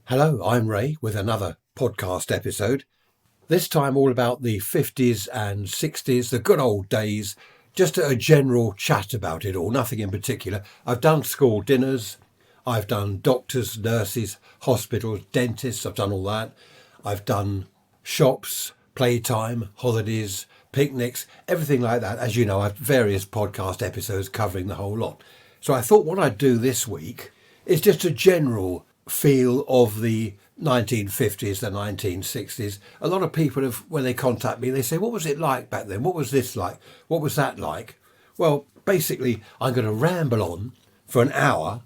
Hello, I'm Ray with another podcast episode. This time all about the 50s and 60s, the good old days, just a general chat about it all, nothing in particular. I've done school dinners, I've done doctors, nurses, hospitals, dentists, I've done all that. I've done shops, playtime, holidays, picnics, everything like that. As you know, I've various podcast episodes covering the whole lot. So I thought what I'd do this week is just a general feel of the 1950s, the 1960s. A lot of people have, when they contact me, they say, what was it like back then? What was this like? What was that like? Well, basically, I'm going to ramble on for an hour.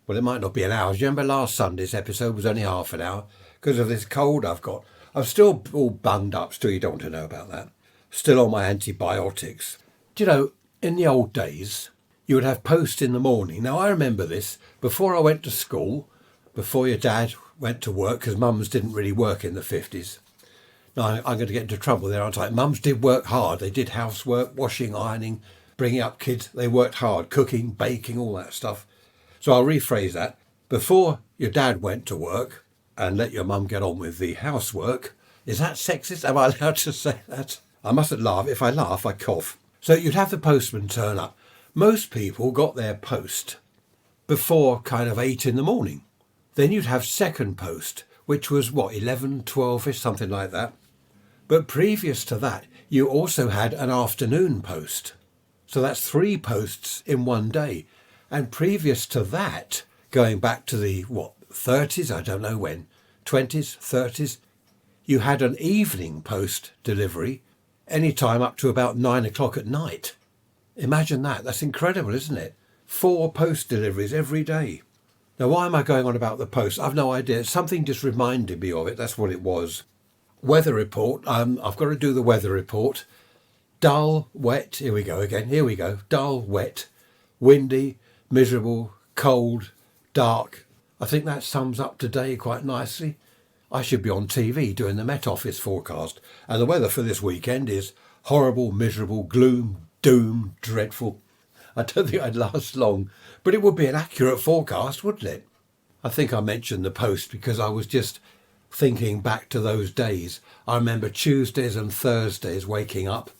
Well, it might not be an hour. Do you remember last Sunday's episode was only half an hour because of this cold I've got? I'm still all bunged up, still you don't want to know about that. Still on my antibiotics. Do you know, in the old days, you would have post in the morning. Now, I remember this. Before I went to school, before your dad went to work, because mums didn't really work in the 50s. Now, I'm going to get into trouble there, aren't I? Mums did work hard. They did housework, washing, ironing, bringing up kids. They worked hard, cooking, baking, all that stuff. So I'll rephrase that. Before your dad went to work and let your mum get on with the housework, is that sexist? Am I allowed to say that? I mustn't laugh. If I laugh, I cough. So you'd have the postman turn up. Most people got their post before kind of 8 in the morning. Then you'd have second post, which was 11, 12ish, something like that. But previous to that, you also had an afternoon post. So that's 3 posts in one day. And previous to that, going back to the 30s, I don't know when, 20s, 30s, you had an evening post delivery any time up to about 9 o'clock at night. Imagine that. That's incredible, isn't it? 4 post deliveries every day. Now, why am I going on about the post? I've no idea. Something just reminded me of it. That's what it was. Weather report. I've got to do the weather report. Dull, wet. Here we go again. Here we go. Dull, wet, windy, miserable, cold, dark. I think that sums up today quite nicely. I should be on TV doing the Met Office forecast. And the weather for this weekend is horrible, miserable, gloom, doom, dreadful. I don't think I'd last long, but it would be an accurate forecast, wouldn't it? I think I mentioned the post because I was just thinking back to those days. I remember Tuesdays and Thursdays waking up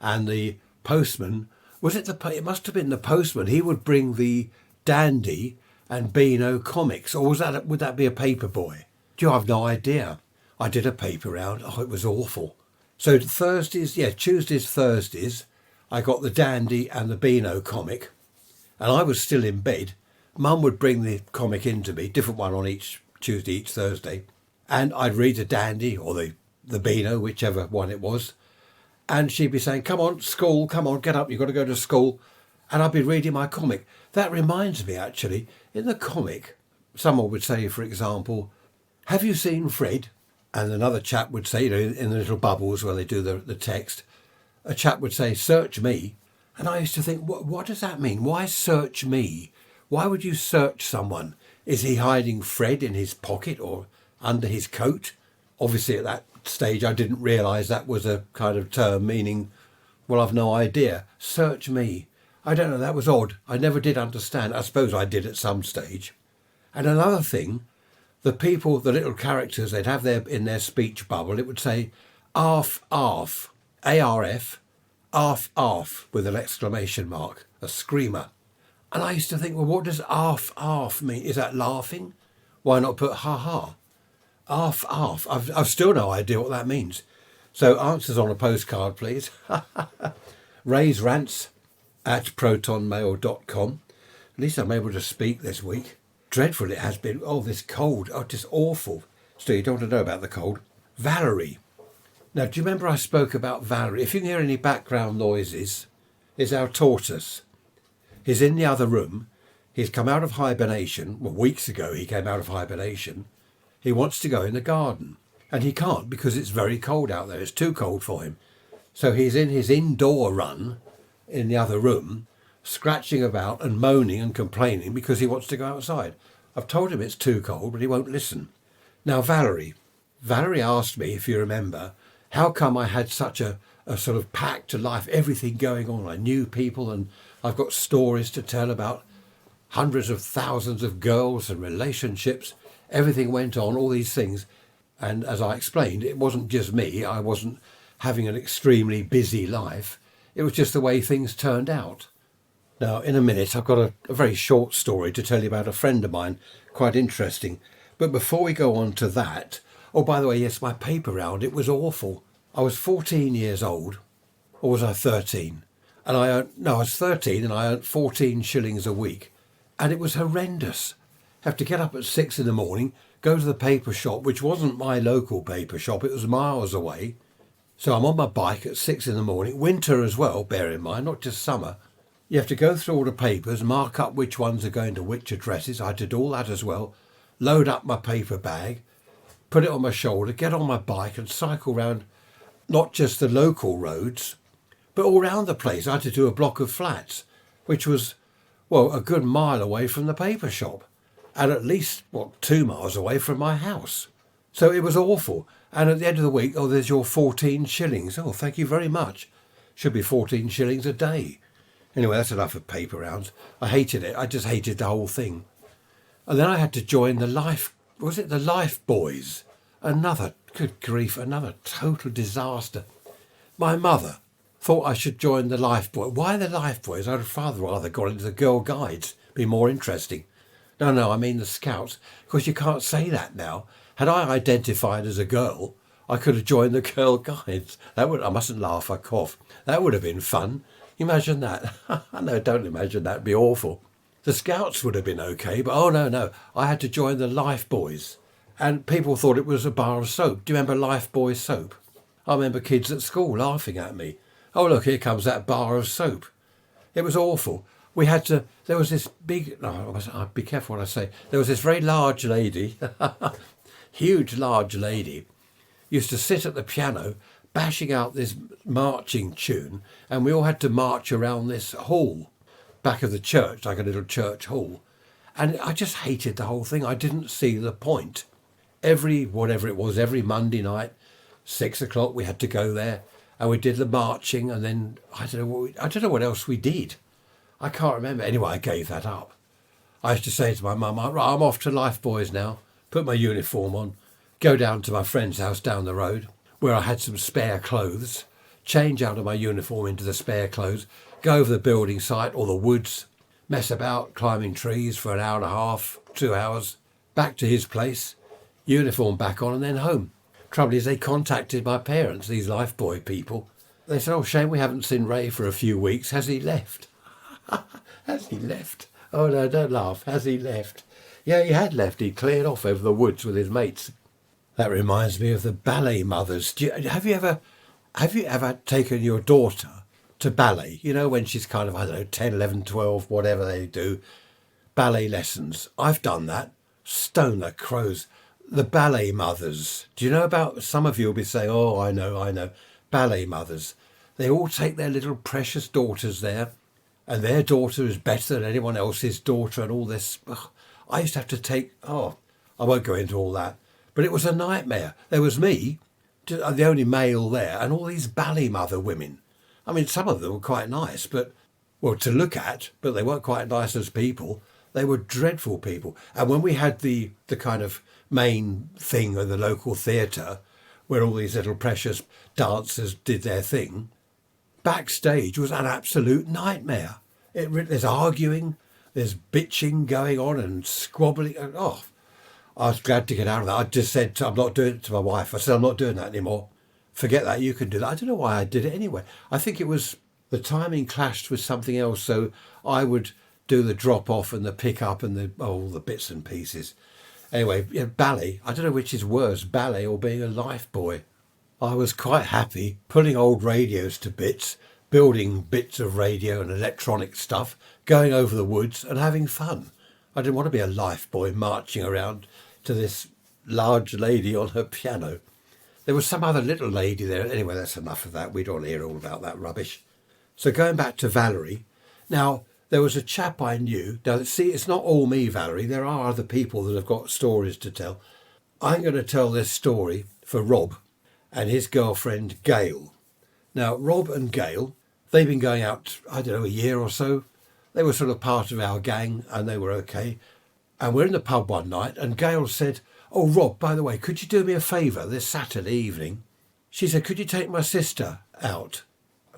and the postman, it must have been the postman, he would bring the Dandy and Beano comics, or would that be a paper boy? Do you have no idea? I did a paper round. Oh, it was awful. So Tuesdays, Thursdays, I got the Dandy and the Beano comic, and I was still in bed. Mum would bring the comic in to me, different one on each Tuesday, each Thursday, and I'd read the Dandy or the Beano, whichever one it was, and she'd be saying, come on, school, come on, get up, you've got to go to school, and I'd be reading my comic. That reminds me, actually, in the comic, someone would say, for example, have you seen Fred? And another chap would say, in the little bubbles where they do the text, a chap would say, search me. And I used to think, what does that mean? Why search me? Why would you search someone? Is he hiding Fred in his pocket or under his coat? Obviously, at that stage, I didn't realise that was a kind of term meaning, well, I've no idea. Search me. I don't know, that was odd. I never did understand. I suppose I did at some stage. And another thing, the little characters, they'd have in their speech bubble, it would say, arf, arf. ARF, arf, arf, with an exclamation mark, a screamer. And I used to think, well, what does arf, arf mean? Is that laughing? Why not put ha ha? Arf, arf. I've still no idea what that means. So answers on a postcard, please. Ray's Rants at protonmail.com. At least I'm able to speak this week. Dreadful it has been. Oh, this cold. Oh, just awful. Still, you don't want to know about the cold. Valerie. Now, do you remember I spoke about Valerie? If you can hear any background noises, it's our tortoise. He's in the other room. He's come out of hibernation. Well, weeks ago he came out of hibernation. He wants to go in the garden. And he can't because it's very cold out there. It's too cold for him. So he's in his indoor run in the other room, scratching about and moaning and complaining because he wants to go outside. I've told him it's too cold, but he won't listen. Now, Valerie asked me, if you remember, how come I had such a sort of packed life, everything going on. I knew people and I've got stories to tell about hundreds of thousands of girls and relationships, Everything went on, all these things. And as I explained, it wasn't just me. I wasn't having an extremely busy life. It was just the way things turned out. Now, in a minute, I've got a very short story to tell you about a friend of mine, quite interesting. But before we go on to that, oh, by the way, yes, my paper round, it was awful. I was 14 years old, or was I 13? And I was 13 and I earned 14 shillings a week. And it was horrendous. Have to get up at 6 in the morning, go to the paper shop, which wasn't my local paper shop, it was miles away. So I'm on my bike at 6 in the morning, winter as well, bear in mind, not just summer. You have to go through all the papers, mark up which ones are going to which addresses. I had to do all that as well. Load up my paper bag, put it on my shoulder, get on my bike and cycle round not just the local roads, but all round the place. I had to do a block of flats, which was, well, a good mile away from the paper shop and at least, 2 miles away from my house. So it was awful. And at the end of the week, there's your 14 shillings. Oh, thank you very much. Should be 14 shillings a day. Anyway, that's enough of paper rounds. I hated it. I just hated the whole thing. And then I had to join the Life Boys? Good grief, another total disaster. My mother thought I should join the Life Boys. Why the Life Boys? I'd rather gone into the Girl Guides. Be more interesting. No, I mean the Scouts. Of course, you can't say that now. Had I identified as a girl, I could have joined the Girl Guides. I mustn't laugh, I cough. That would have been fun. Imagine that. No, don't imagine that. It'd be awful. The Scouts would have been okay, but no. I had to join the Life Boys. And people thought it was a bar of soap. Do you remember Life Boy soap? I remember kids at school laughing at me. Oh, look, here comes that bar of soap. It was awful. There was this I'll be careful what I say. There was this very large lady, huge large lady, used to sit at the piano bashing out this marching tune, and we all had to march around this hall, back of the church, like a little church hall. And I just hated the whole thing. I didn't see the point. Every Monday night, 6 o'clock, we had to go there, and we did the marching, and then I don't know what else we did. I can't remember. Anyway, I gave that up. I used to say to my mum, right, I'm off to Life Boys now, put my uniform on, go down to my friend's house down the road, where I had some spare clothes, change out of my uniform into the spare clothes, go over the building site or the woods, mess about climbing trees for an hour and a half, 2 hours, back to his place, uniform back on and then home. Trouble is they contacted my parents, these Life Boy people. They said, oh, shame we haven't seen Ray for a few weeks. Has he left? Has he left? Oh, no, don't laugh. Has he left? Yeah, he had left. He cleared off over the woods with his mates. That reminds me of the ballet mothers. Have you ever taken your daughter to ballet? You know, when she's kind of, 10, 11, 12, whatever they do, ballet lessons. I've done that. Stone the crows. The ballet mothers. Do you know about, some of you will be saying, oh, I know. Ballet mothers. They all take their little precious daughters there, and their daughter is better than anyone else's daughter and all this. I used to have to take, I won't go into all that, but it was a nightmare. There was me, the only male there, and all these ballet mother women. I mean, some of them were quite nice, to look at, but they weren't quite nice as people. They were dreadful people. And when we had the kind of main thing of the local theatre, where all these little precious dancers did their thing, backstage was an absolute nightmare. There's arguing, there's bitching going on and squabbling. I was glad to get out of that. I just said, I'm not doing it to my wife. I said, I'm not doing that anymore. Forget that, you can do that. I don't know why I did it anyway. I think it was the timing clashed with something else, so I would do the drop off and the pick up and all the bits and pieces. Anyway, ballet, I don't know which is worse, ballet or being a life boy. I was quite happy pulling old radios to bits, building bits of radio and electronic stuff, going over the woods and having fun. I didn't want to be a life boy marching around to this large lady on her piano. There was some other little lady there. Anyway, that's enough of that. We don't want to hear all about that rubbish. So going back to Valerie. Now, there was a chap I knew. Now, see, it's not all me, Valerie. There are other people that have got stories to tell. I'm going to tell this story for Rob and his girlfriend, Gail. Now, Rob and Gail, they've been going out, a year or so. They were sort of part of our gang and they were okay. And we're in the pub one night and Gail said, "Oh, Rob, by the way, could you do me a favour this Saturday evening?" She said, "Could you take my sister out?"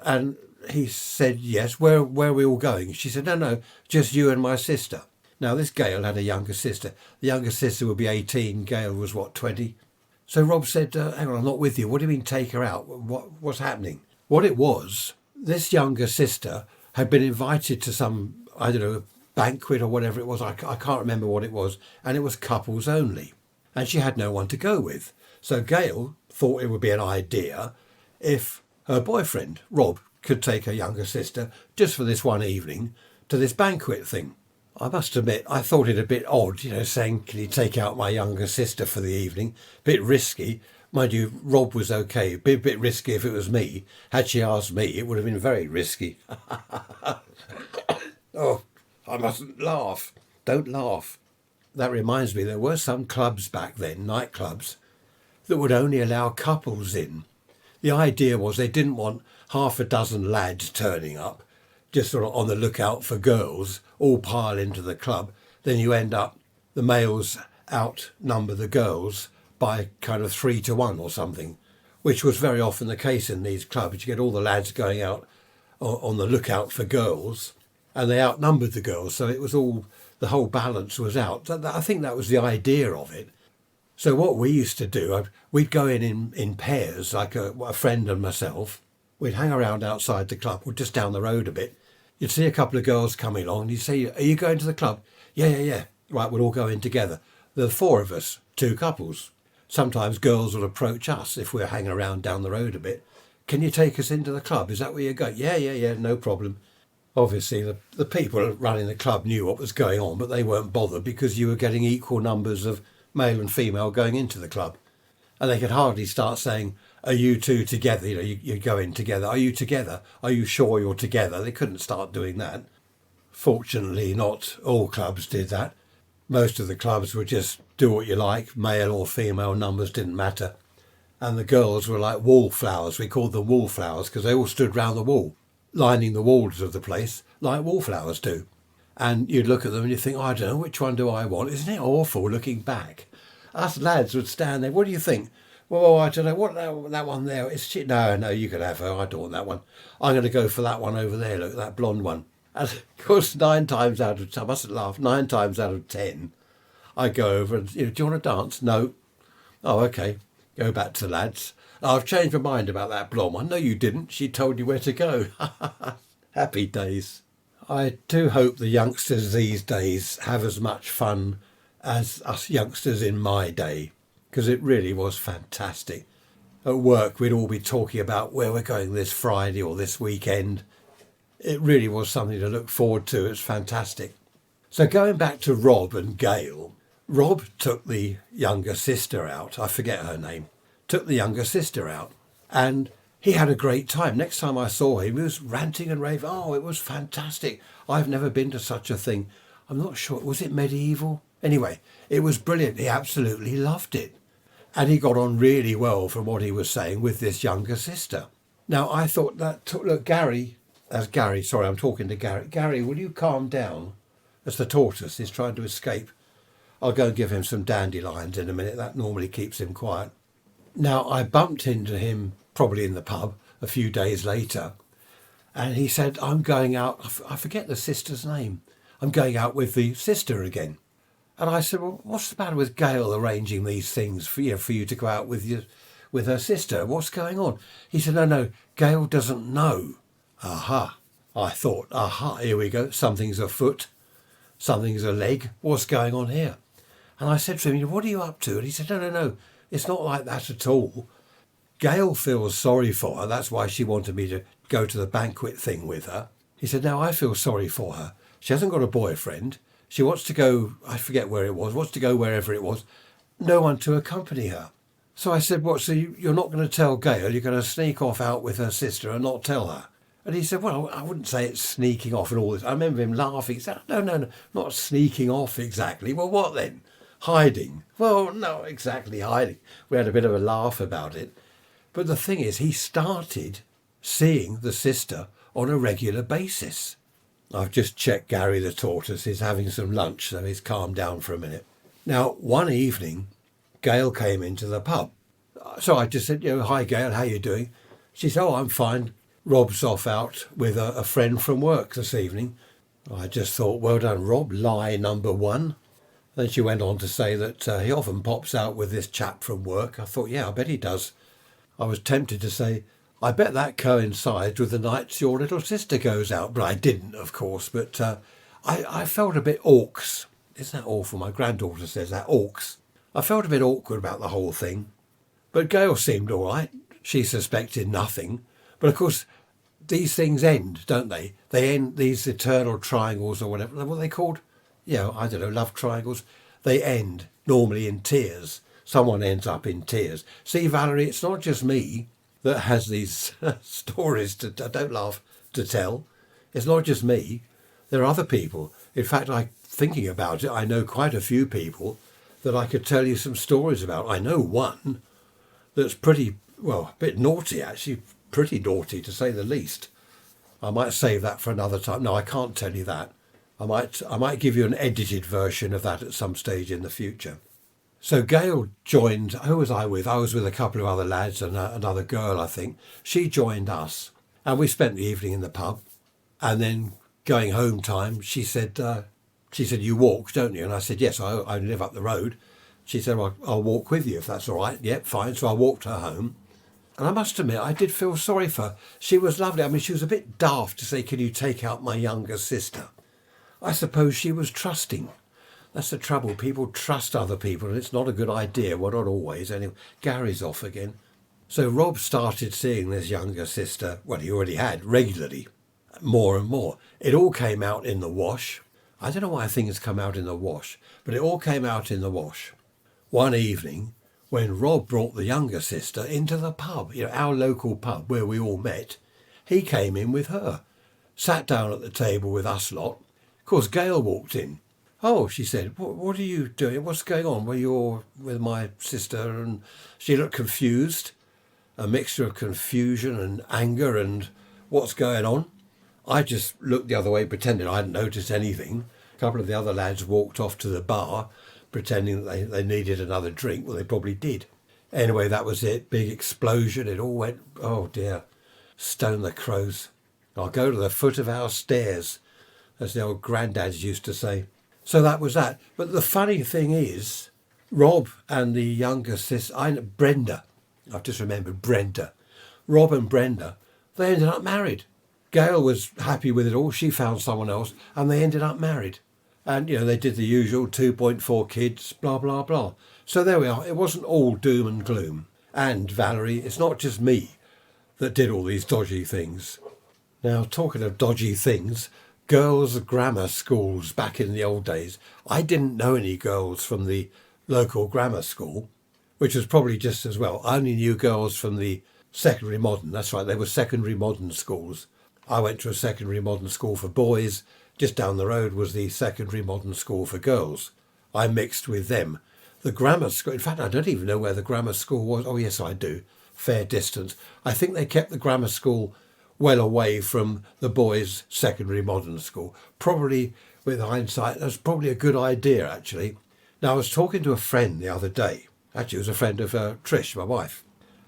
And he said, "Yes." Where are we all going? She said, No, just you and my sister. Now, this Gail had a younger sister. The younger sister would be 18. Gail was, 20? So Rob said, hang on, I'm not with you. What do you mean take her out? What's happening? What it was, this younger sister had been invited to some, I don't know, banquet or whatever it was. I can't remember what it was. And it was couples only. And she had no one to go with. So Gail thought it would be an idea if her boyfriend, Rob, could take her younger sister just for this one evening to this banquet thing. I must admit, I thought it a bit odd, saying, "Can you take out my younger sister for the evening?" Bit risky. Mind you, Rob was okay. Bit risky if it was me. Had she asked me, it would have been very risky. Oh, I mustn't laugh. Don't laugh. That reminds me, there were some clubs back then, nightclubs, that would only allow couples in. The idea was they didn't want half a dozen lads turning up, just sort of on the lookout for girls, all pile into the club. Then you end up, the males outnumber the girls by kind of 3-1 or something, which was very often the case in these clubs. You get all the lads going out on the lookout for girls, and they outnumbered the girls, so it was all, the whole balance was out. I think that was the idea of it. So what we used to do, we'd go in pairs, like a friend and myself. We'd hang around outside the club, or just down the road a bit. You'd see a couple of girls coming along, and you'd say, "Are you going to the club?" Yeah. Right, we'll all go in together. The 4 of us, 2 couples. Sometimes girls will approach us if we're hanging around down the road a bit. "Can you take us into the club? Is that where you're going?" Yeah, no problem. Obviously, the people running the club knew what was going on, but they weren't bothered because you were getting equal numbers of male and female going into the club. And they could hardly start saying, "Are you two together?" You go in together. "Are you together? Are you sure you're together?" They couldn't start doing that. Fortunately, not all clubs did that. Most of the clubs would just do what you like. Male or female numbers didn't matter. And the girls were like wallflowers. We called them wallflowers because they all stood round the wall, lining the walls of the place like wallflowers do. And you'd look at them and you'd think, I don't know, which one do I want? Isn't it awful looking back? Us lads would stand there. "What do you think?" "Well, I don't know. What that one there? It's shit." No, you can have her. I don't want that one. "I'm going to go for that one over there. Look, that blonde one." And of course, 9 times out of 10, I mustn't laugh, 9 times out of 10, I go over and, "Do you want to dance?" "No." "Oh, okay." Go back to the lads. "I've changed my mind about that blonde one." "No, you didn't. She told you where to go." Happy days. I do hope the youngsters these days have as much fun as us youngsters in my day, because it really was fantastic. At work, we'd all be talking about where we're going this Friday or this weekend. It really was something to look forward to. It's fantastic. So going back to Rob and Gail, Rob took the younger sister out. I forget her name. Took the younger sister out. And he had a great time. Next time I saw him, he was ranting and raving. "Oh, it was fantastic. I've never been to such a thing." I'm not sure. Was it medieval? Anyway, it was brilliant. He absolutely loved it. And he got on really well from what he was saying with this younger sister. Now, I thought look, Gary, sorry, I'm talking to Gary. "Gary, will you calm down?" As the tortoise is trying to escape. I'll go and give him some dandelions in a minute. That normally keeps him quiet. Now, I bumped into him probably in the pub a few days later, and he said, "I'm going out," I forget the sister's name, "I'm going out with the sister again." And I said, "Well, what's the matter with Gail arranging these things for you to go out with her sister? What's going on?" He said, No, Gail doesn't know." Aha. I thought, here we go. Something's afoot. Something's a leg. What's going on here? And I said to him, "What are you up to?" And he said, No, it's not like that at all. Gail feels sorry for her. That's why she wanted me to go to the banquet thing with her. He said, "No, I feel sorry for her. She hasn't got a boyfriend. She wants to go," I forget where it was, wants to go wherever it was. No one to accompany her. So I said, "What, so you're not going to tell Gail? You're going to sneak off out with her sister and not tell her?" And he said, "Well, I wouldn't say it's sneaking off and all this." I remember him laughing. He said, No, not sneaking off exactly. "Well, what then? Hiding?" "Well, no, exactly hiding." We had a bit of a laugh about it. But the thing is, he started seeing the sister on a regular basis. I've just checked Gary the tortoise. He's having some lunch, so he's calmed down for a minute. Now, one evening, Gail came into the pub. So I just said, hi Gail, how you doing? She said, I'm fine. Rob's off out with a friend from work this evening. I just thought, well done, Rob, lie number one. Then she went on to say that he often pops out with this chap from work. I thought, yeah, I bet he does. I was tempted to say, I bet that coincides with the nights your little sister goes out. But I didn't, of course. But I felt a bit orcs. Isn't that awful? My granddaughter says that, orcs. I felt a bit awkward about the whole thing. But Gail seemed all right. She suspected nothing. But of course, these things end, don't they? They end, these eternal triangles or whatever. What are they called? I don't know, love triangles. They end normally in tears. Someone ends up in tears. See, Valerie, it's not just me that has these stories don't laugh, to tell. It's not just me. There are other people. In fact, thinking about it, I know quite a few people that I could tell you some stories about. I know one that's a bit naughty actually, pretty naughty to say the least. I might save that for another time. No, I can't tell you that. I might give you an edited version of that at some stage in the future. So Gail joined, who was I with? I was with a couple of other lads and another girl, I think. She joined us and we spent the evening in the pub. And then going home time, she said, you walk, don't you? And I said, yes, I live up the road. She said, well, I'll walk with you if that's all right. Yep, fine. So I walked her home. And I must admit, I did feel sorry for her. She was lovely. I mean, she was a bit daft to say, can you take out my younger sister? I suppose she was trusting. That's the trouble. People trust other people, and it's not a good idea. Well, not always. Anyway, Gary's off again. So Rob started seeing this younger sister, well, he already had, regularly, more and more. It all came out in the wash. I don't know why things come out in the wash, but it all came out in the wash. One evening, when Rob brought the younger sister into the pub, our local pub where we all met, he came in with her, sat down at the table with us lot. Of course, Gail walked in. Oh, she said, what are you doing? What's going on? Well, you're with my sister. And she looked confused, a mixture of confusion and anger and what's going on. I just looked the other way, pretending I hadn't noticed anything. A couple of the other lads walked off to the bar, pretending that they needed another drink. Well, they probably did. Anyway, that was it. Big explosion. It all went, oh dear, stone the crows. I'll go to the foot of our stairs, as the old granddads used to say. So that was that. But the funny thing is, Rob and the younger sister, Brenda, I've just remembered Brenda. Rob and Brenda, they ended up married. Gail was happy with it all. She found someone else and they ended up married. And, they did the usual 2.4 kids, blah, blah, blah. So there we are. It wasn't all doom and gloom. And, Valerie, it's not just me that did all these dodgy things. Now, talking of dodgy things, girls' grammar schools back in the old days. I didn't know any girls from the local grammar school, which was probably just as well. I only knew girls from the secondary modern. That's right, they were secondary modern schools. I went to a secondary modern school for boys. Just down the road was the secondary modern school for girls. I mixed with them. The grammar school, in fact, I don't even know where the grammar school was. Oh, yes, I do. Fair distance. I think they kept the grammar school well away from the boys' secondary modern school. Probably, with hindsight, that's probably a good idea, actually. Now, I was talking to a friend the other day. Actually, it was a friend of Trish, my wife.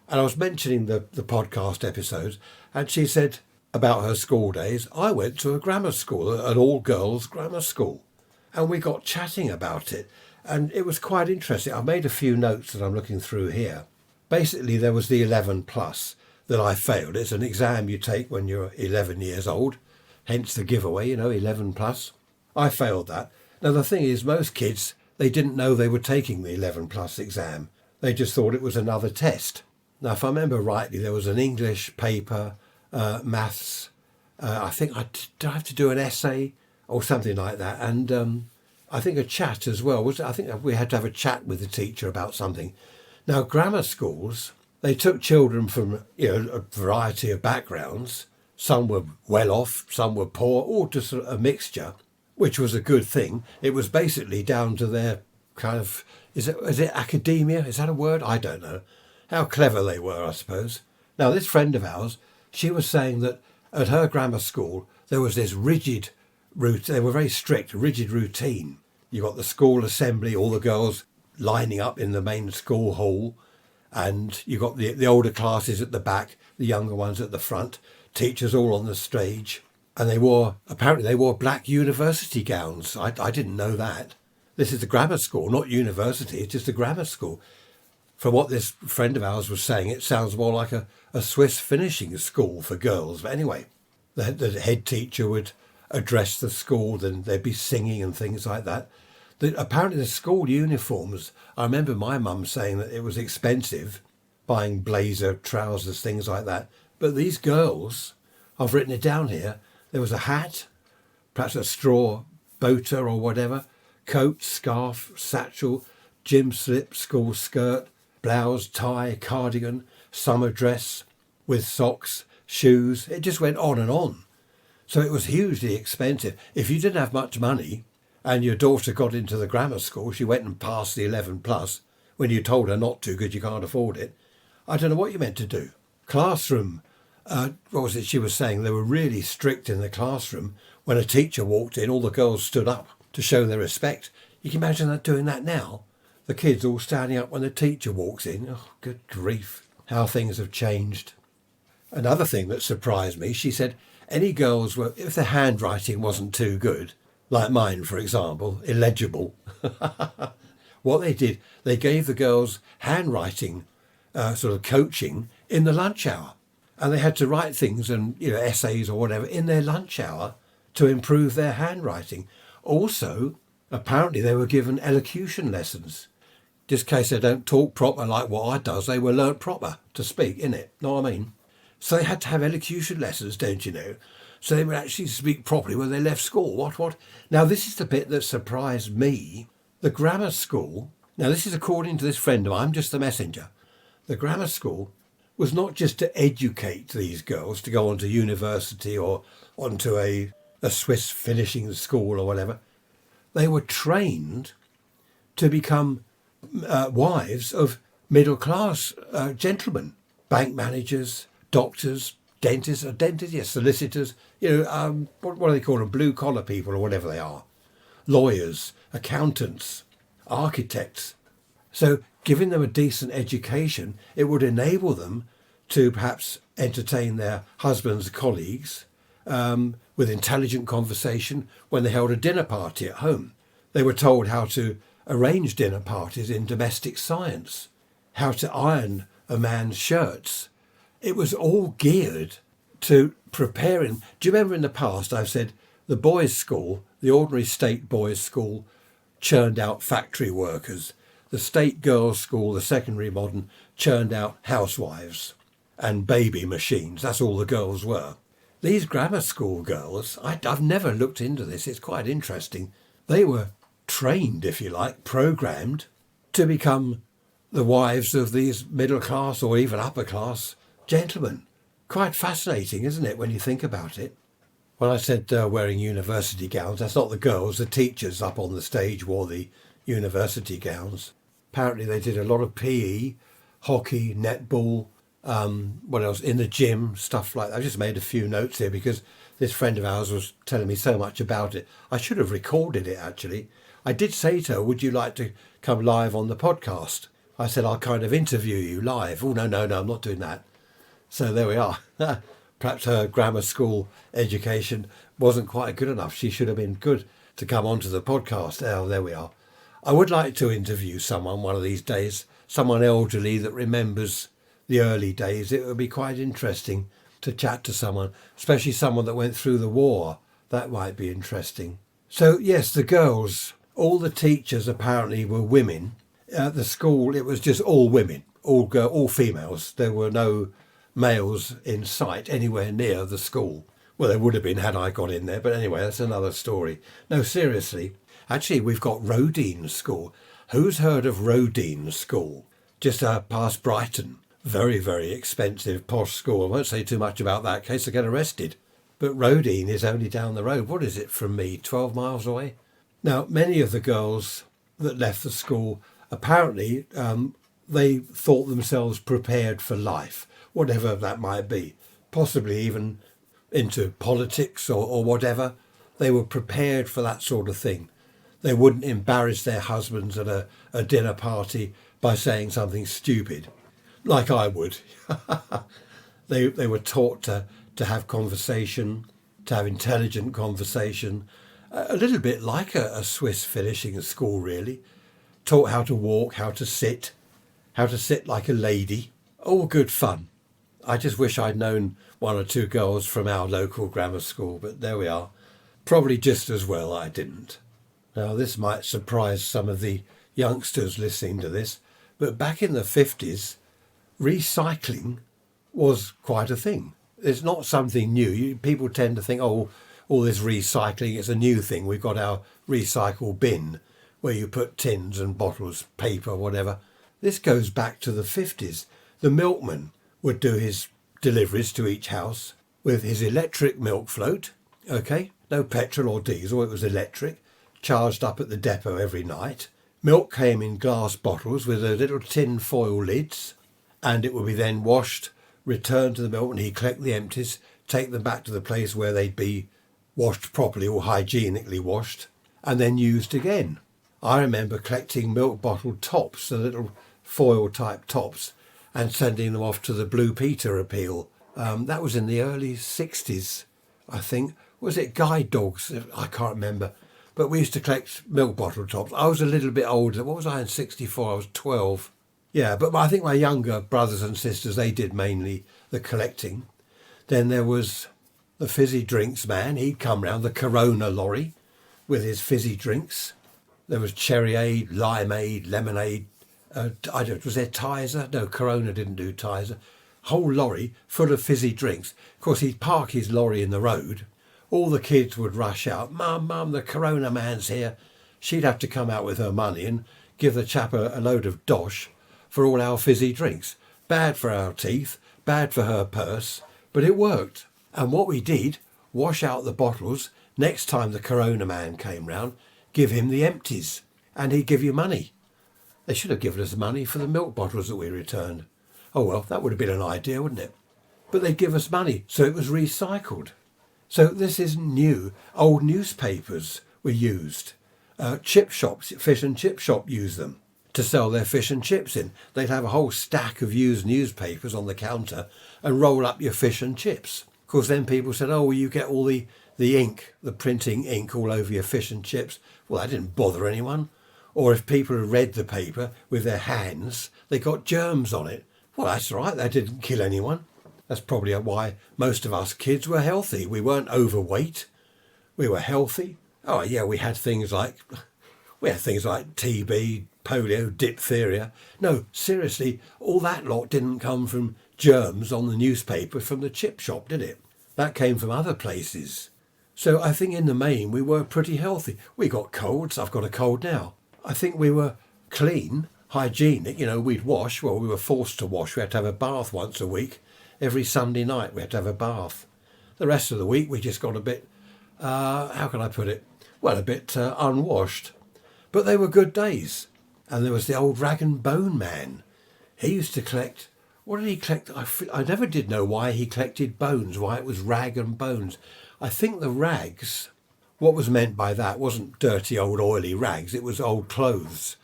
And I was mentioning the podcast episodes, and she said about her school days, I went to a grammar school, an all-girls grammar school. And we got chatting about it, and it was quite interesting. I made a few notes that I'm looking through here. Basically, there was the 11 plus that I failed. It's an exam you take when you're 11 years old, hence the giveaway, 11 plus. I failed that. Now, the thing is, most kids, they didn't know they were taking the 11 plus exam. They just thought it was another test. Now, if I remember rightly, there was an English paper, maths. I think I have to do an essay or something like that. And I think a chat as well. I think we had to have a chat with the teacher about something. Now, grammar schools, they took children from a variety of backgrounds. Some were well off, some were poor, all just a mixture, which was a good thing. It was basically down to their kind of, is it academia? Is that a word? I don't know. How clever they were, I suppose. Now, this friend of ours, she was saying that at her grammar school, there was this rigid They were very strict, rigid routine. You got the school assembly, all the girls lining up in the main school hall, and you got the older classes at the back, the younger ones at the front, teachers all on the stage, and apparently they wore black university gowns. I didn't know that. This is a grammar school, not university, it's just a grammar school. From what this friend of ours was saying, it sounds more like a Swiss finishing school for girls. But anyway, the head teacher would address the school, then there'd be singing and things like that. Apparently the school uniforms, I remember my mum saying that it was expensive, buying blazer, trousers, things like that. But these girls, I've written it down here, there was a hat, perhaps a straw boater or whatever, coat, scarf, satchel, gym slip, school skirt, blouse, tie, cardigan, summer dress with socks, shoes. It just went on and on. So it was hugely expensive. If you didn't have much money and your daughter got into the grammar school, she went and passed the 11 plus when you told her not to because you can't afford it. I don't know what you meant to do. Classroom, what was it she was saying? They were really strict in the classroom. When a teacher walked in, all the girls stood up to show their respect. You can imagine that doing that now. The kids all standing up when the teacher walks in. Oh, good grief, how things have changed. Another thing that surprised me, she said any girls were, if their handwriting wasn't too good, like mine, for example, illegible, what they did, they gave the girls handwriting sort of coaching in the lunch hour. And they had to write things and, essays or whatever in their lunch hour to improve their handwriting. Also, apparently they were given elocution lessons. Just in case they don't talk proper like what I does, they were learnt proper to speak, innit? Know what I mean? So they had to have elocution lessons, don't you know? So they would actually speak properly when they left school. What? Now, this is the bit that surprised me. The grammar school, now this is according to this friend of mine, I'm just the messenger. The grammar school was not just to educate these girls to go on to university or onto a Swiss finishing school or whatever. They were trained to become wives of middle-class gentlemen, bank managers, doctors, dentists, yes, solicitors, what do they call them, blue-collar people or whatever they are, lawyers, accountants, architects. So giving them a decent education, it would enable them to perhaps entertain their husbands' colleagues with intelligent conversation when they held a dinner party at home. They were told how to arrange dinner parties in domestic science, how to iron a man's shirts. It was all geared to preparing. Do you remember in the past I've said the boys' school, the ordinary state boys' school, churned out factory workers. The state girls' school, the secondary modern, churned out housewives and baby machines. That's all the girls were. These grammar school girls, I've never looked into this. It's quite interesting. They were trained, if you like, programmed to become the wives of these middle class or even upper class gentlemen. Quite fascinating, isn't it, when you think about it? When I said wearing university gowns, that's not the girls. The teachers up on the stage wore the university gowns. Apparently they did a lot of PE, hockey, netball, what else, in the gym, stuff like that. I just made a few notes here because this friend of ours was telling me so much about it. I should have recorded it, actually. I did say to her, would you like to come live on the podcast? I said, I'll kind of interview you live. Oh, no, I'm not doing that. So there we are. Perhaps her grammar school education wasn't quite good enough. She should have been good to come onto the podcast. Oh, there we are. I would like to interview someone one of these days, someone elderly that remembers the early days. It would be quite interesting to chat to someone, especially someone that went through the war. That might be interesting. So, yes, the girls, all the teachers apparently were women. At the school, it was just all women, all females. There were no males in sight anywhere near the school. Well, there would have been had I got in there, but anyway, that's another story. No, seriously. Actually, we've got Rodine School. Who's heard of Rodine School? Just past Brighton. Very, very expensive posh school. I won't say too much about that in case I get arrested. But Rodine is only down the road. What is it from me? 12 miles away? Now, many of the girls that left the school, apparently, they thought themselves prepared for life, whatever that might be. Possibly even into politics or whatever. They were prepared for that sort of thing. They wouldn't embarrass their husbands at a dinner party by saying something stupid, like I would. They were taught to have conversation, to have intelligent conversation, a little bit like a Swiss finishing school, really. Taught how to walk, how to sit like a lady. All good fun. I just wish I'd known one or two girls from our local grammar school, but there we are. Probably just as well I didn't. Now, this might surprise some of the youngsters listening to this, but back in the 50s, recycling was quite a thing. It's not something new. People tend to think, oh, all this recycling is a new thing. We've got our recycle bin where you put tins and bottles, paper, whatever. This goes back to the 50s. The milkman would do his deliveries to each house with his electric milk float, okay? No petrol or diesel, it was electric, charged up at the depot every night. Milk came in glass bottles with the little tin foil lids, and it would be then washed, returned to the milk, and he'd collect the empties, take them back to the place where they'd be washed properly or hygienically washed, and then used again. I remember collecting milk bottle tops, the little foil type tops, and sending them off to the Blue Peter appeal. That was in the early 60s, I think. Was it guide dogs? I can't remember. But we used to collect milk bottle tops. I was a little bit older. What was I in 64? I was 12. Yeah, but I think my younger brothers and sisters, they did mainly the collecting. Then there was the fizzy drinks man. He'd come round, the Corona lorry, with his fizzy drinks. There was cherryade, limeade, lemonade. Was there Tizer? No, Corona didn't do Tizer. Whole lorry full of fizzy drinks. Of course, he'd park his lorry in the road. All the kids would rush out, Mum, the Corona man's here. She'd have to come out with her money and give the chap a load of dosh for all our fizzy drinks. Bad for our teeth, bad for her purse, but it worked. And what we did, wash out the bottles. Next time the Corona man came round, give him the empties, and he'd give you money. They should have given us money for the milk bottles that we returned. Oh well, that would have been an idea, wouldn't it? But they'd give us money, so it was recycled. So this isn't new. Old newspapers were used. Chip shops, fish and chip shop used them to sell their fish and chips in. They'd have a whole stack of used newspapers on the counter and roll up your fish and chips. Of course, then people said, oh, well, you get all the ink, the printing ink all over your fish and chips. Well, that didn't bother anyone. Or if people had read the paper with their hands, they got germs on it. Well, that's right, that didn't kill anyone. That's probably why most of us kids were healthy. We weren't overweight. We were healthy. Oh yeah, we had things like TB, polio, diphtheria. No, seriously, all that lot didn't come from germs on the newspaper from the chip shop, did it? That came from other places. So I think in the main we were pretty healthy. We got colds. I've got a cold now. I think we were clean, hygienic. We'd wash. Well, we were forced to wash. We had to have a bath once a week. Every Sunday night we had to have a bath. The rest of the week we just got a bit, how can I put it? Well, a bit unwashed. But they were good days. And there was the old rag and bone man. He used to collect, what did he collect? I never did know why he collected bones, why it was rag and bones. I think the rags, what was meant by that wasn't dirty old oily rags, it was old clothes.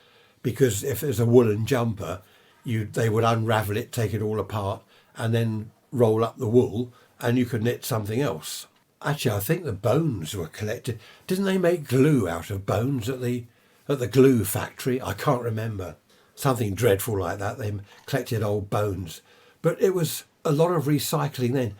Because if there's a woolen jumper, they would unravel it, take it all apart, and then roll up the wool, and you could knit something else. Actually, I think the bones were collected. Didn't they make glue out of bones at the glue factory? I can't remember. Something dreadful like that. They collected old bones. But it was a lot of recycling then.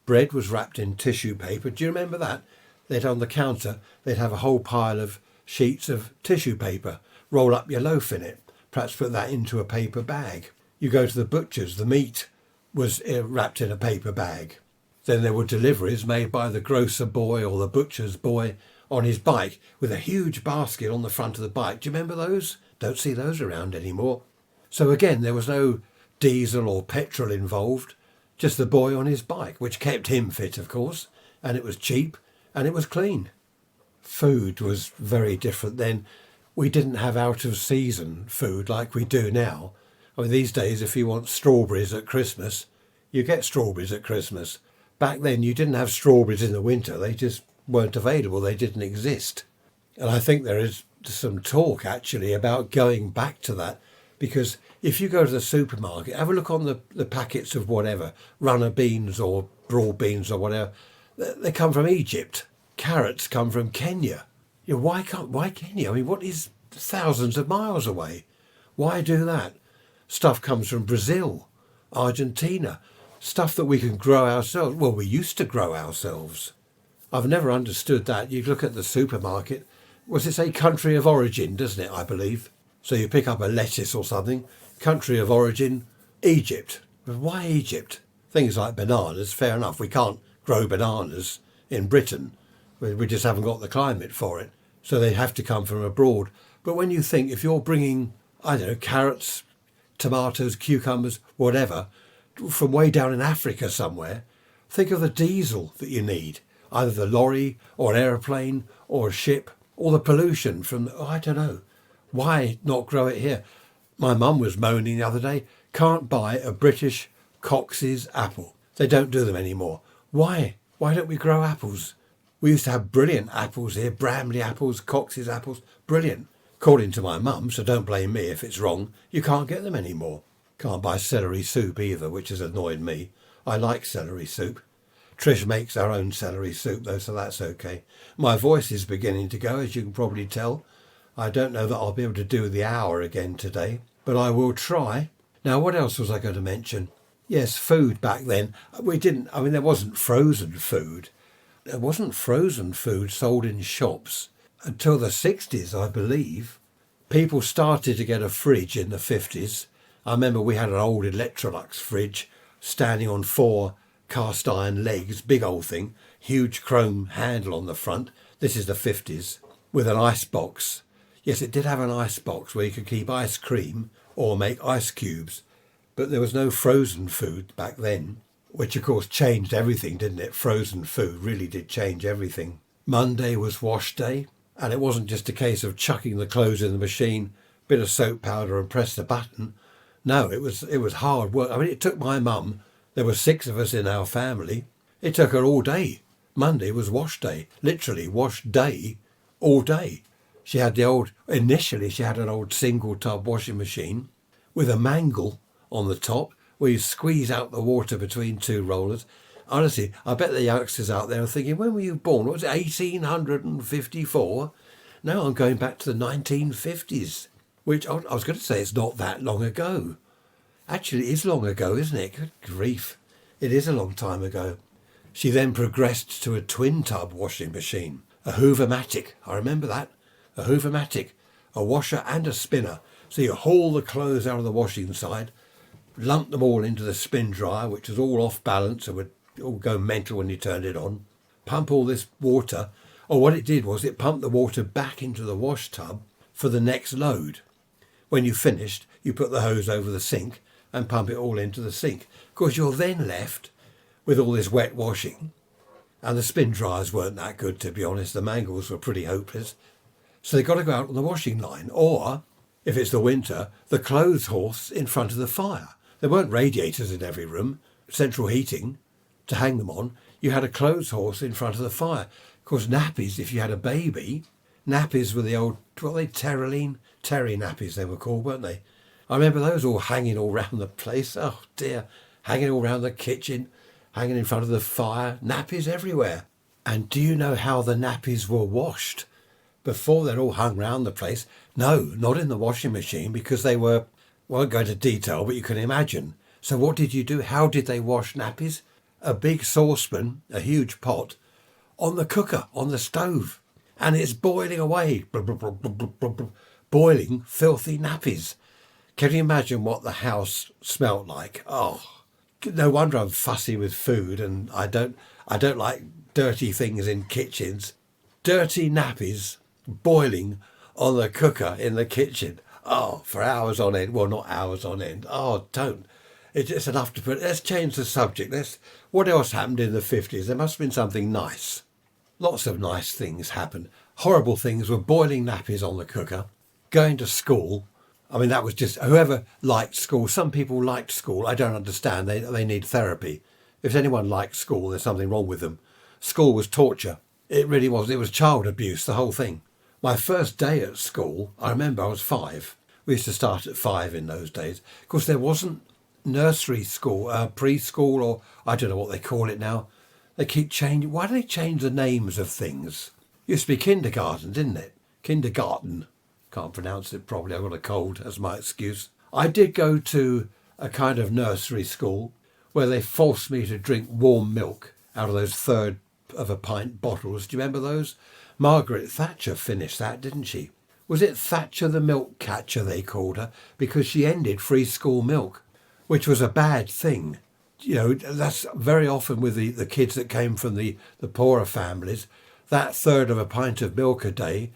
Bread was wrapped in tissue paper. Do you remember that? They'd on the counter, they'd have a whole pile of sheets of tissue paper. Roll up your loaf in it. Perhaps put that into a paper bag. You go to the butcher's, the meat was wrapped in a paper bag. Then there were deliveries made by the grocer boy or the butcher's boy on his bike with a huge basket on the front of the bike. Do you remember those? Don't see those around anymore. So again, there was no diesel or petrol involved, just the boy on his bike, which kept him fit, of course, and it was cheap and it was clean. Food was very different then. We didn't have out-of-season food like we do now. I mean, these days, if you want strawberries at Christmas, you get strawberries at Christmas. Back then, you didn't have strawberries in the winter. They just weren't available, they didn't exist. And I think there is some talk actually about going back to that, because if you go to the supermarket, have a look on the packets of whatever, runner beans or broad beans or whatever, they come from Egypt. Carrots come from Kenya. Why Kenya? I mean, what is thousands of miles away? Why do that? Stuff comes from Brazil, Argentina, stuff that we can grow ourselves. Well, we used to grow ourselves. I've never understood that. You look at the supermarket, well, it say country of origin, doesn't it, I believe? So you pick up a lettuce or something, country of origin, Egypt. But why Egypt? Things like bananas, fair enough. We can't grow bananas in Britain. We just haven't got the climate for it. So they have to come from abroad. But when you think, if you're bringing, I don't know, carrots, tomatoes, cucumbers, whatever, from way down in Africa somewhere, think of the diesel that you need. Either the lorry or an aeroplane or a ship, or the pollution from, I don't know. Why not grow it here? My mum was moaning the other day, can't buy a British Cox's apple. They don't do them anymore. Why? Why don't we grow apples? We used to have brilliant apples here, Bramley apples, Cox's apples, brilliant. According to my mum, so don't blame me if it's wrong, you can't get them anymore. Can't buy celery soup either, which has annoyed me. I like celery soup. Trish makes her own celery soup though, so that's okay. My voice is beginning to go, as you can probably tell. I don't know that I'll be able to do the hour again today, but I will try. Now, what else was I going to mention? Yes, food back then. There wasn't frozen food. There wasn't frozen food sold in shops until the 60s, I believe. People started to get a fridge in the 50s. I remember we had an old Electrolux fridge standing on 4 cast iron legs, big old thing, huge chrome handle on the front. This is the 50s, with an ice box. Yes, it did have an ice box where you could keep ice cream or make ice cubes, but there was no frozen food back then, which of course changed everything, didn't it? Frozen food really did change everything. Monday was wash day, and it wasn't just a case of chucking the clothes in the machine, bit of soap powder and press the button. No, it was hard work. I mean, it took my mum, there were 6 of us in our family, it took her all day. Monday was wash day, literally wash day, all day. She had initially she had an old single tub washing machine with a mangle on the top where you squeeze out the water between 2 rollers. Honestly, I bet the youngsters out there are thinking, when were you born? What was it, 1854? No, I'm going back to the 1950s, which I was going to say it's not that long ago. Actually, it is long ago, isn't it? Good grief. It is a long time ago. She then progressed to a twin tub washing machine, a Hoover-matic. I remember that. A Hoover-matic, a washer and a spinner. So you haul the clothes out of the washing side, lump them all into the spin dryer, which was all off balance and would all go mental when you turned it on, pump all this water. Or what it did was it pumped the water back into the wash tub for the next load. When you finished, you put the hose over the sink and pump it all into the sink. Of course, you're then left with all this wet washing, and the spin dryers weren't that good, to be honest. The mangles were pretty hopeless. So they've got to go out on the washing line, or, if it's the winter, the clothes horse in front of the fire. There weren't radiators in every room, central heating to hang them on. You had a clothes horse in front of the fire. Of course, nappies, if you had a baby, nappies were the old, what were they, Terry nappies they were called, weren't they? I remember those all hanging all round the place. Oh dear, hanging all round the kitchen, hanging in front of the fire, nappies everywhere. And do you know how the nappies were washed? Before they're all hung round the place. No, not in the washing machine, because they were, won't go into detail, but you can imagine. So what did you do? How did they wash nappies? A big saucepan, a huge pot, on the cooker, on the stove. And it's boiling away, boiling filthy nappies. Can you imagine what the house smelt like? Oh, no wonder I'm fussy with food, and I don't like dirty things in kitchens. Dirty nappies boiling on the cooker in the kitchen. Oh, for hours on end. Well, not hours on end. Oh, don't. It's enough to put. Let's change the subject. What else happened in the 50s? There must have been something nice. Lots of nice things happened. Horrible things were boiling nappies on the cooker, going to school. I mean, that was just whoever liked school. Some people liked school. I don't understand. They need therapy. If anyone liked school, there's something wrong with them. School was torture. It really was. It was child abuse, the whole thing. My first day at school, I remember I was 5. We used to start at 5 in those days. Of course, there wasn't nursery school, preschool, or I don't know what they call it now. They keep changing. Why do they change the names of things? Used to be kindergarten, didn't it? Kindergarten. Can't pronounce it properly. I've got a cold. That's my excuse. I did go to a kind of nursery school where they forced me to drink warm milk out of those third of a pint bottles. Do you remember those? Margaret Thatcher finished that, didn't she? Was it Thatcher the milk catcher, they called her, because she ended free school milk, which was a bad thing. You know, that's very often with the kids that came from the poorer families, that third of a pint of milk a day,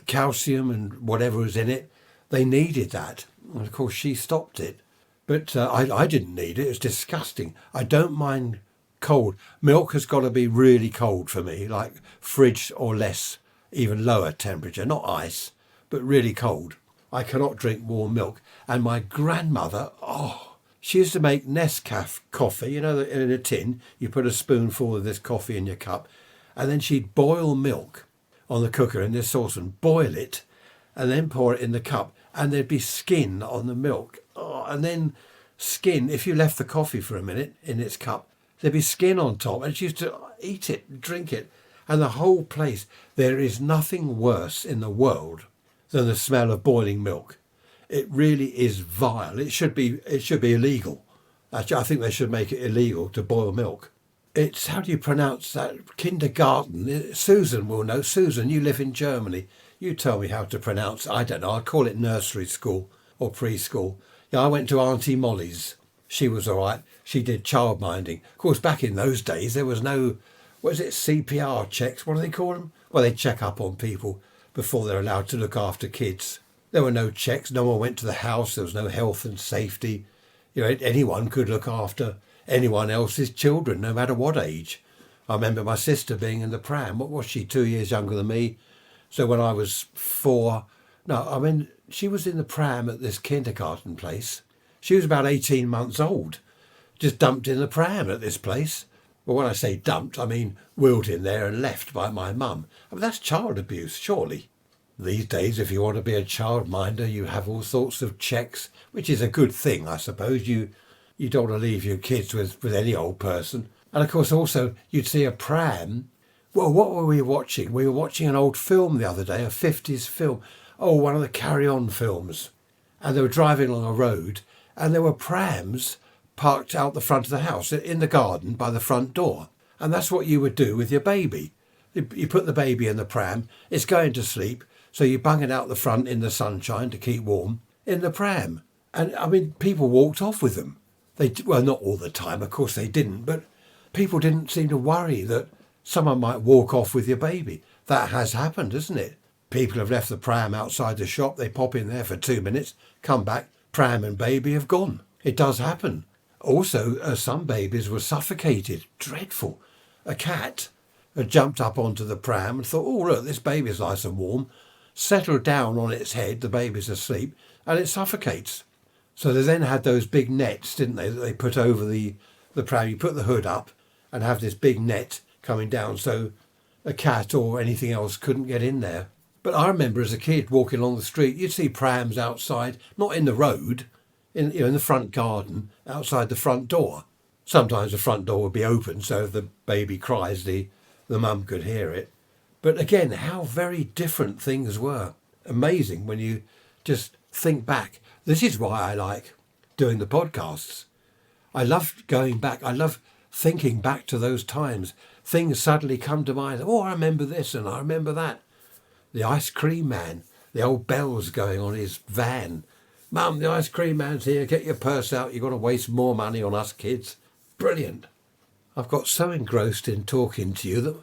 calcium and whatever was in it, they needed that. And of course, she stopped it. But I didn't need it. It's disgusting. I don't mind cold. Milk has got to be really cold for me, like fridge or less, even lower temperature, not ice, but really cold. I cannot drink warm milk. And my grandmother, she used to make Nescafé coffee, you know, in a tin. You put a spoonful of this coffee in your cup, and then she'd boil milk on the cooker in this saucepan, boil it, and then pour it in the cup, and there'd be skin on the milk. And then skin, if you left the coffee for a minute in its cup, there'd be skin on top, and she used to eat it, drink it, and the whole place. There is nothing worse in the world than the smell of boiling milk. It really is vile. It should be illegal. Actually, I think they should make it illegal to boil milk. It's, how do you pronounce that? Kindergarten. Susan will know. Susan, you live in Germany. You tell me how to pronounce it. I don't know. I'd call it nursery school or preschool. Yeah, I went to Auntie Molly's. She was all right. She did childminding. Of course, back in those days, there was no, CPR checks? What do they call them? Well, they check up on people before they're allowed to look after kids. There were no checks. No one went to the house. There was no health and safety. You know, anyone could look after anyone else's children, no matter what age. I remember my sister being in the pram. What was she, 2 years younger than me? So when I was 4, she was in the pram at this kindergarten place. She was about 18 months old, just dumped in the pram at this place. Well, when I say dumped, I mean wheeled in there and left by my mum. I mean, that's child abuse, surely. These days, if you want to be a childminder, you have all sorts of checks, which is a good thing, I suppose. You don't want to leave your kids with any old person. And of course, also, you'd see a pram. Well, what were we watching? We were watching an old film the other day, a 50s film. Oh, one of the Carry On films. And they were driving along a road, and there were prams parked out the front of the house, in the garden by the front door. And that's what you would do with your baby. You put the baby in the pram, it's going to sleep, so you bung it out the front in the sunshine to keep warm, in the pram. And, I mean, people walked off with them. Well, not all the time, of course they didn't, but people didn't seem to worry that someone might walk off with your baby. That has happened, hasn't it? People have left the pram outside the shop, they pop in there for 2 minutes, come back, pram and baby have gone. It does happen. Also, some babies were suffocated. Dreadful. A cat had jumped up onto the pram and thought, oh, look, this baby's nice and warm, settled down on its head, the baby's asleep, and it suffocates. So they then had those big nets, didn't they, that they put over the pram. You put the hood up and have this big net coming down so a cat or anything else couldn't get in there. But I remember as a kid walking along the street, you'd see prams outside, not in the road, in the front garden, outside the front door. Sometimes the front door would be open, so if the baby cries, the mum could hear it. But again, how very different things were. Amazing when you just think back. This is why I like doing the podcasts. I love going back. I love thinking back to those times. Things suddenly come to mind. Oh, I remember this and I remember that. The ice cream man, the old bells going on his van. Mum, the ice cream man's here. Get your purse out. You've got to waste more money on us kids. Brilliant. I've got so engrossed in talking to you that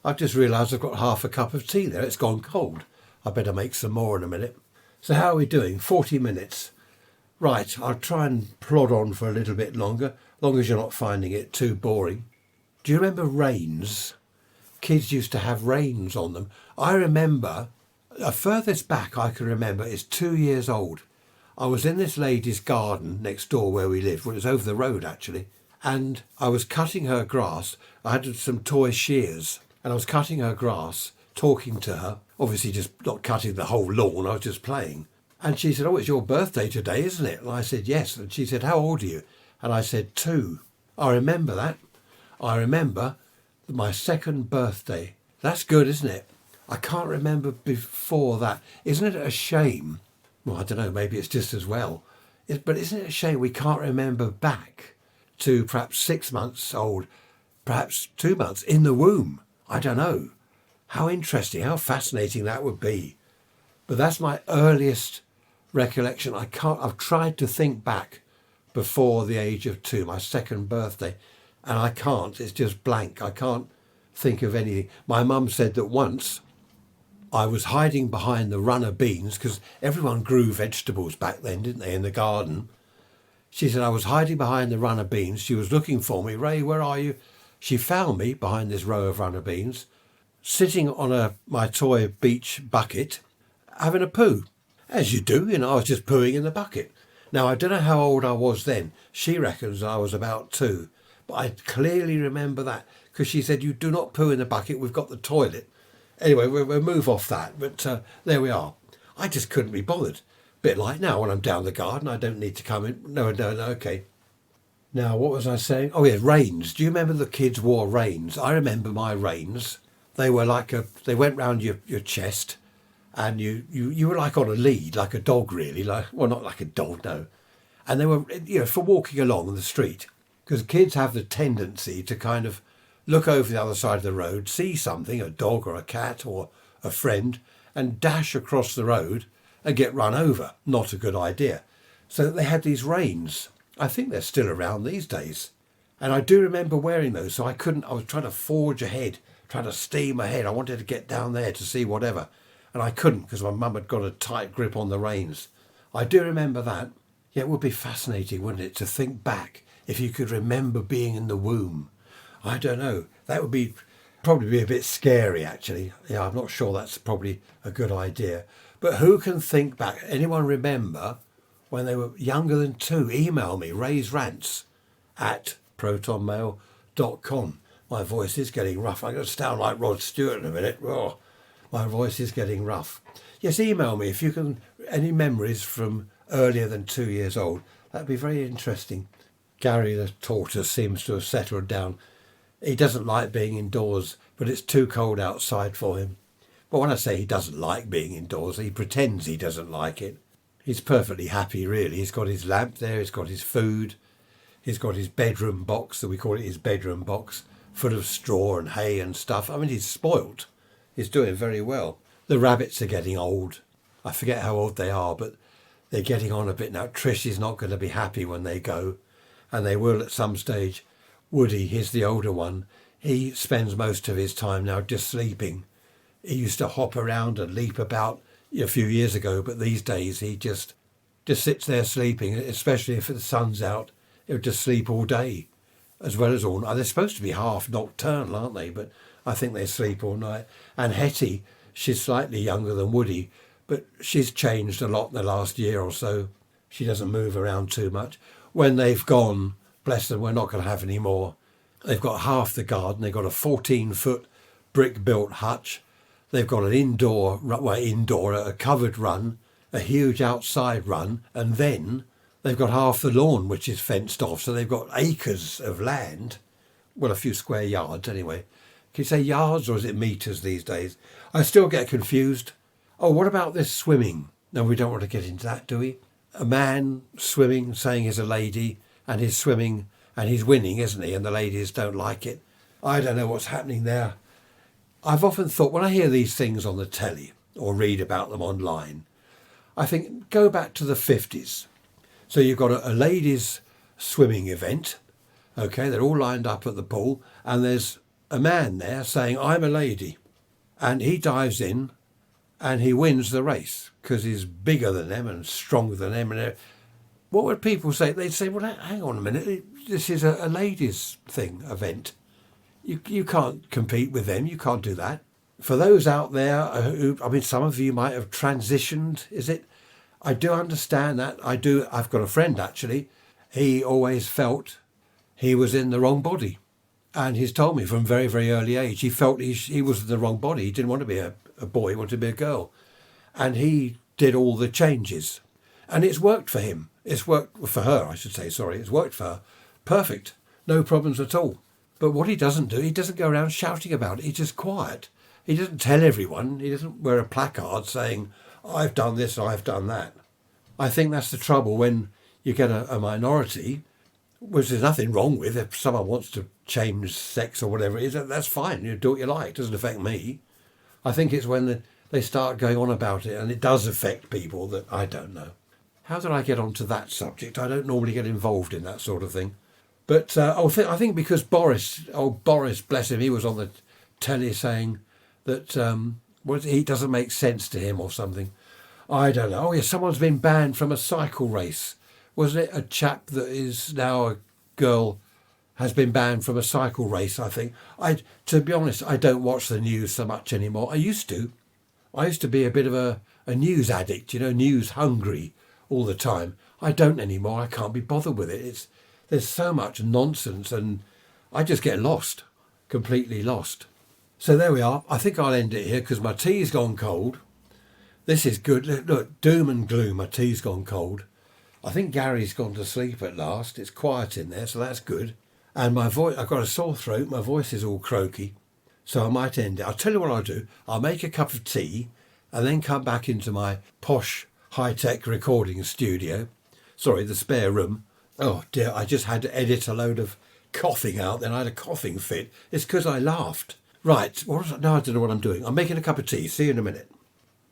I've just realised I've got half a cup of tea there. It's gone cold. I better make some more in a minute. So how are we doing? 40 minutes. Right, I'll try and plod on for a little bit longer, as long as you're not finding it too boring. Do you remember reins? Kids used to have reins on them. I remember, the furthest back I can remember is 2 years old. I was in this lady's garden next door where we lived. Well, it was over the road, actually. And I was cutting her grass. I had some toy shears. and I was cutting her grass, talking to her, obviously just not cutting the whole lawn, I was just playing. And she said, "Oh, it's your birthday today, isn't it?" And I said, "Yes." And she said, "How old are you?" And I said, 2. I remember that. I remember my second birthday. That's good, isn't it? I can't remember before that. Isn't it a shame? Well, I don't know, maybe it's just as well. But isn't it a shame we can't remember back to perhaps 6 months old, perhaps 2 months in the womb? I don't know. How interesting, how fascinating that would be. But that's my earliest recollection. I've tried to think back before the age of 2, my second birthday, and I can't. It's just blank. I can't think of anything. My mum said that once I was hiding behind the runner beans, because everyone grew vegetables back then, didn't they, in the garden. She said I was hiding behind the runner beans. She was looking for me. "Ray, where are you?" She found me behind this row of runner beans, sitting on my toy beach bucket, having a poo. As you do, I was just pooing in the bucket. Now, I don't know how old I was then. She reckons I was about 2. But I clearly remember that, because she said, "You do not poo in the bucket, we've got the toilet." Anyway, we'll move off that. But there we are. I just couldn't be bothered. Bit like now when I'm down the garden, I don't need to come in. No, okay. Now, what was I saying? Oh, yeah, reins. Do you remember the kids wore reins? I remember my reins. They were they went round your chest, and you were like on a lead, like a dog really, well, not like a dog, no. And they were, for walking along the street, because kids have the tendency to kind of look over the other side of the road, see something, a dog or a cat or a friend, and dash across the road and get run over. Not a good idea. So they had these reins. I think they're still around these days. And I do remember wearing those, so I was trying to forge ahead, trying to steam ahead. I wanted to get down there to see whatever. And I couldn't, because my mum had got a tight grip on the reins. I do remember that. Yeah, it would be fascinating, wouldn't it, to think back if you could remember being in the womb. I don't know. That would probably be a bit scary, actually. Yeah, I'm not sure that's probably a good idea. But who can think back? Anyone remember when they were younger than 2? Email me, raisrants@protonmail.com. My voice is getting rough. I'm going to sound like Rod Stewart in a minute. Oh, my voice is getting rough. Yes, email me if you can. Any memories from earlier than 2 years old. That'd be very interesting. Gary the tortoise seems to have settled down. He doesn't like being indoors, but it's too cold outside for him. But when I say he doesn't like being indoors, he pretends he doesn't like it. He's perfectly happy, really. He's got his lamp there, he's got his food, he's got his bedroom box, that we call it his bedroom box, full of straw and hay and stuff. I mean, he's spoilt. He's doing very well. The rabbits are getting old. I forget how old they are, but they're getting on a bit now. Trish is not going to be happy when they go, and they will at some stage. Woody, he's the older one. He spends most of his time now just sleeping. He used to hop around and leap about a few years ago, but these days he just sits there sleeping, especially if the sun's out. He'll just sleep all day, as well as all night. They're supposed to be half nocturnal, aren't they? But I think they sleep all night. And Hetty, she's slightly younger than Woody, but she's changed a lot in the last year or so. She doesn't move around too much. When they've gone, bless them, we're not going to have any more. They've got half the garden. They've got a 14-foot brick-built hutch. They've got an a covered run, a huge outside run, and then they've got half the lawn, which is fenced off. So they've got acres of land, well, a few square yards anyway. Can you say yards or is it metres these days? I still get confused. Oh, what about this swimming? No, we don't want to get into that, do we? A man swimming, saying he's a lady, and he's swimming, and he's winning, isn't he? And the ladies don't like it. I don't know what's happening there. I've often thought, when I hear these things on the telly or read about them online, I think, go back to the 50s. So you've got a ladies' swimming event. Okay, they're all lined up at the pool, and there's a man there saying, "I'm a lady." And he dives in and he wins the race because he's bigger than them and stronger than them. And what would people say? They'd say, "Well, hang on a minute, this is a ladies' event. You can't compete with them. You can't do that." For those out there some of you might have transitioned, is it? I do understand that. I've got a friend, actually. He always felt he was in the wrong body. And he's told me from a very, very early age, he felt he was in the wrong body. He didn't want to be a boy, he wanted to be a girl. And he did all the changes. And it's worked for him. It's worked for her, I should say, sorry. It's worked for her. Perfect. No problems at all. But what he doesn't do, he doesn't go around shouting about it. He's just quiet. He doesn't tell everyone. He doesn't wear a placard saying, I've done this, I've done that. I think that's the trouble when you get a minority, which there's nothing wrong with. If someone wants to change sex or whatever it is, that's fine. You do what you like. It doesn't affect me. I think it's when they start going on about it and it does affect people that I don't know. How did I get onto that subject? I don't normally get involved in that sort of thing. But I think because Boris, bless him, he was on the telly saying that he doesn't make sense to him or something. I don't know. Oh, yeah, someone's been banned from a cycle race. Wasn't it a chap that is now a girl has been banned from a cycle race, I think. To be honest, I don't watch the news so much anymore. I used to. I used to be a bit of a news addict, news hungry all the time. I don't anymore. I can't be bothered with it. There's so much nonsense and I just get lost, completely lost. So there we are. I think I'll end it here because my tea's gone cold. This is good. Look, doom and gloom. My tea's gone cold. I think Gary's gone to sleep at last. It's quiet in there, so that's good. And my voice, I've got a sore throat. My voice is all croaky. So I might end it. I'll tell you what I'll do. I'll make a cup of tea and then come back into my posh, high-tech recording studio. Sorry, the spare room. Oh dear, I just had to edit a load of coughing out. Then I had a coughing fit. It's because I laughed. Right, now I don't know what I'm doing. I'm making a cup of tea. See you in a minute.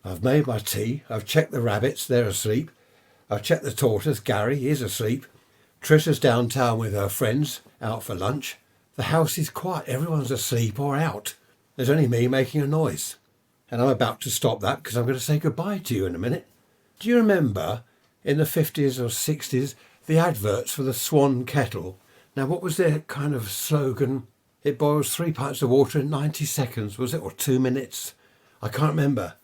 I've made my tea. I've checked the rabbits. They're asleep. I've checked the tortoise. Gary is asleep. Trisha's downtown with her friends, out for lunch. The house is quiet. Everyone's asleep or out. There's only me making a noise. And I'm about to stop that because I'm going to say goodbye to you in a minute. Do you remember in the 50s or 60s, the adverts for the Swan kettle? Now, what was their kind of slogan? It boils 3 pints of water in 90 seconds, was it? Or 2 minutes? I can't remember.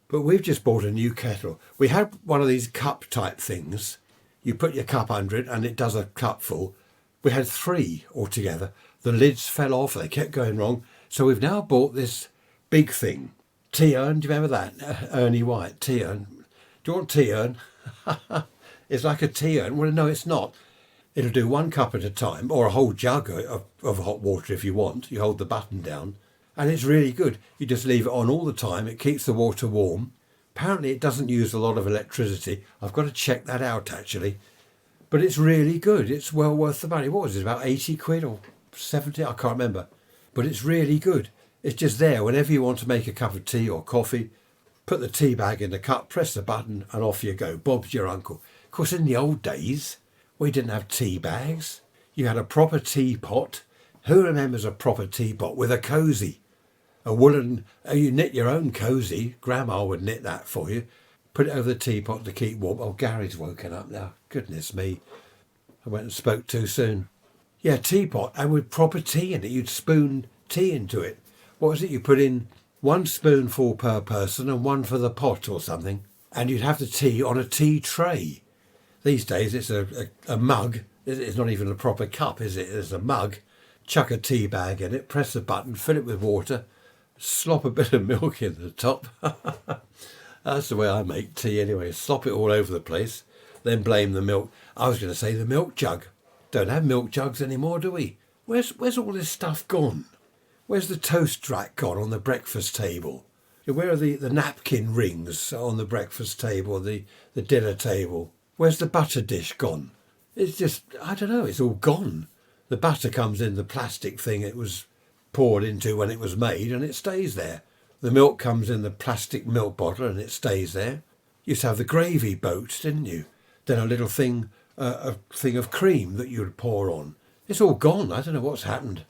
But we've just bought a new kettle. We had one of these cup type things. You put your cup under it and it does a cupful. We had 3 altogether. The lids fell off. They kept going wrong. So we've now bought this big thing. Tea urn. Do you remember that? Ernie White, tea urn. Do you want tea urn? It's like a tea urn. Well, no, it's not. It'll do 1 cup at a time or a whole jug of hot water if you want. You hold the button down. And it's really good. You just leave it on all the time. It keeps the water warm. Apparently it doesn't use a lot of electricity. I've got to check that out actually. But it's really good. It's well worth the money. What was it, about 80 quid or 70? I can't remember. But it's really good. It's just there whenever you want to make a cup of tea or coffee. Put the tea bag in the cup, press the button and off you go. Bob's your uncle. Of course, in the old days, we didn't have tea bags. You had a proper teapot. Who remembers a proper teapot with a cosy? A woolen, you knit your own cosy. Grandma would knit that for you. Put it over the teapot to keep warm. Oh, Gary's woken up now. Goodness me. I went and spoke too soon. Yeah, teapot, and with proper tea in it. You'd spoon tea into it. What was it? You put in 1 spoonful per person and 1 for the pot or something. And you'd have the tea on a tea tray. These days it's a mug. It's not even a proper cup, is it? It's a mug. Chuck a tea bag in it, press the button, fill it with water. Slop a bit of milk in the top. That's the way I make tea anyway. Slop it all over the place. Then blame the milk. I was going to say the milk jug. Don't have milk jugs anymore, do we? Where's all this stuff gone? Where's the toast rack gone on the breakfast table? Where are the napkin rings on the breakfast table, the dinner table? Where's the butter dish gone? It's just, I don't know, it's all gone. The butter comes in the plastic thing it was poured into when it was made and it stays there. The milk comes in the plastic milk bottle and it stays there. You used to have the gravy boat, didn't you? Then a little thing, a thing of cream that you'd pour on. It's all gone. I don't know what's happened.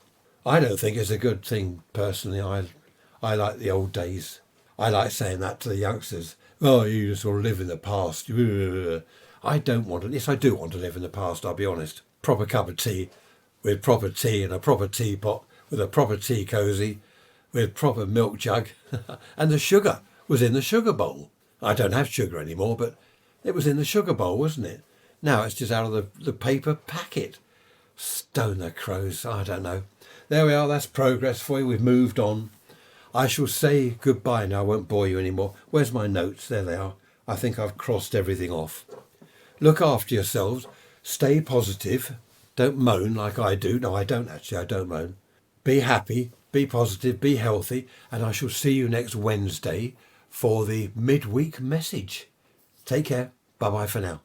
I don't think it's a good thing, personally. I like the old days. I like saying that to the youngsters. Oh, you just want to live in the past. I don't want to. Yes, I do want to live in the past, I'll be honest. Proper cup of tea with proper tea and a proper teapot with a proper tea cosy with proper milk jug. And the sugar was in the sugar bowl. I don't have sugar anymore, but it was in the sugar bowl, wasn't it? Now it's just out of the paper packet. Stone the crows, I don't know. There we are, that's progress for you. We've moved on. I shall say goodbye now, I won't bore you anymore. Where's my notes? There they are. I think I've crossed everything off. Look after yourselves. Stay positive. Don't moan like I do. No, I don't actually. I don't moan. Be happy, be positive, be healthy. And I shall see you next Wednesday for the midweek message. Take care. Bye-bye for now.